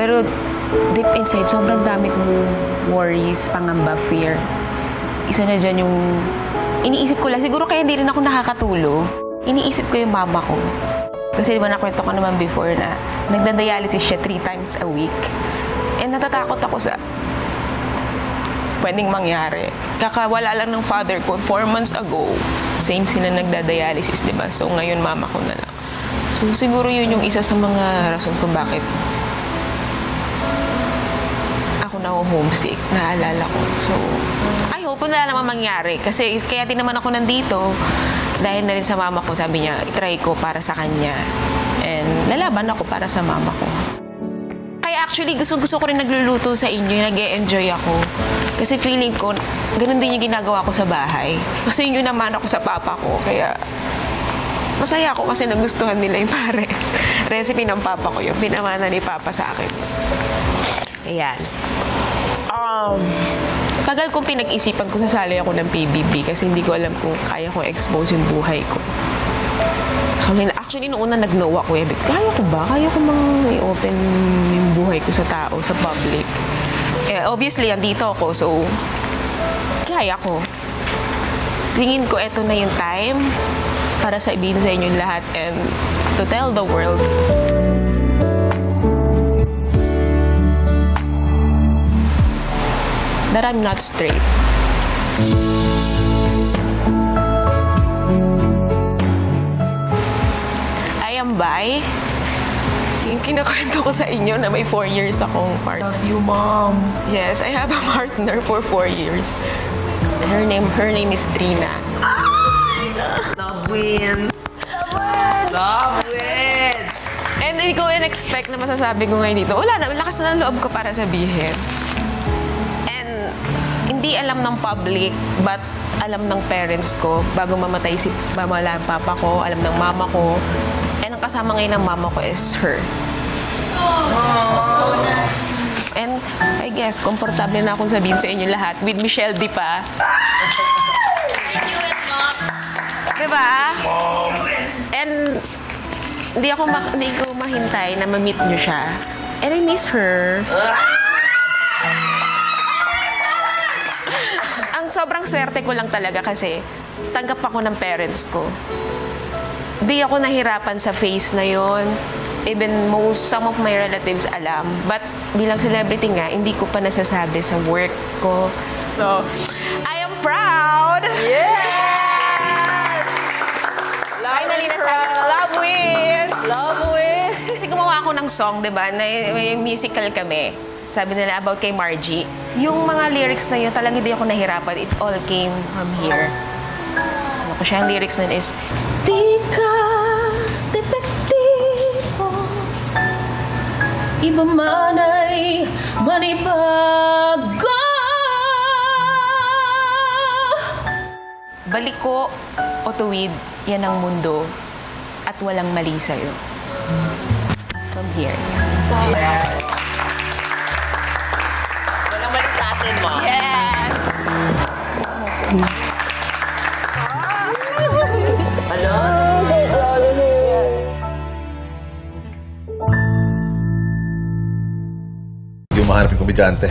Pero deep inside, sobrang dami kong worries, pangamba, fear. Isa na dyan yung iniisip ko lang. Siguro kaya hindi rin ako nakakatulog. Iniisip ko yung mama ko. Kasi diba nakwento ko naman before na nagda-dialysis siya 3 times a week. And natatakot ako sa pwedeng mangyari. Kakawala lang ng father ko 4 months ago. Same sila nagda-dialysis, diba? So ngayon mama ko na lang. So siguro yun yung isa sa mga rason kung bakit ako na-homesick, naalala ko. So I hope na naman mangyari. Kasi kaya din naman ako nandito. Dahil na rin sa mama ko, sabi niya, itry ko para sa kanya. And lalaban ako para sa mama ko. Kaya actually, gusto ko rin nagluluto sa inyo, nag-e-enjoy ako. Kasi feeling ko, ganun din yung ginagawa ko sa bahay. Kasi yun naman ako sa papa ko. Kaya masaya ako kasi nagustuhan nila yung pares. Recipe ng papa ko, yung pinamana ni papa sa akin. Ayan. Tagal kong pinag-isipan kung sasali ako ng PBB kasi hindi ko alam kung kaya kong expose yung buhay ko. So, actually, noong una nag-no ako eh. Kaya ko ba? Kaya ko mang i-open yung buhay ko sa tao, sa public? Eh, obviously, andito ako. So, kaya ko. Singin ko, eto na yung time para sabihin sa inyo lahat and to tell the world that I'm not straight. I am bi. Yung kinakwento ko sa inyo na may 4 years akong partner. Love you, Mom. Yes, I have a partner for 4 years. Her name is Trina. Love wins. Love wins. And hindi ko in-expect na masasabi ko ngayon dito. Wala na, lakas na ng loob ko para sabihin. Hindi alam ng public, but alam ng parents ko. Bago mamatay si papa ko, alam ng mama ko. And ang kasama ngayon ng mama ko is her. So nice. And I guess, komportable na akong sabihin sa inyo lahat. With Michelle Di pa. I knew it, Mom. Diba? And hindi ko mahintay na ma-meet nyo siya. And I miss her. Sobrang swerte ko lang talaga kasi tanggap ako ng parents ko. Di ako nahirapan sa phase na yon. Even some of my relatives alam. But bilang celebrity nga, hindi ko pa nasasabi sa work ko. So, I am proud! Yes! Finally nasabi ko, love wins! Love wins! Kasi gumawa ako ng song, diba? Na may musical kami. Sabi nila about kay Margie. Yung mga lyrics na yun, talagang hindi ako nahirapan. It all came from here. Ano ko siya, ang lyrics nun is, di ka depektibo, iba man ay manibago. Baliko o tuwid, yan ang mundo at walang mali sa'yo. From here. Yes! Yes! Ano? Hindi mo mahanap yung komedyante.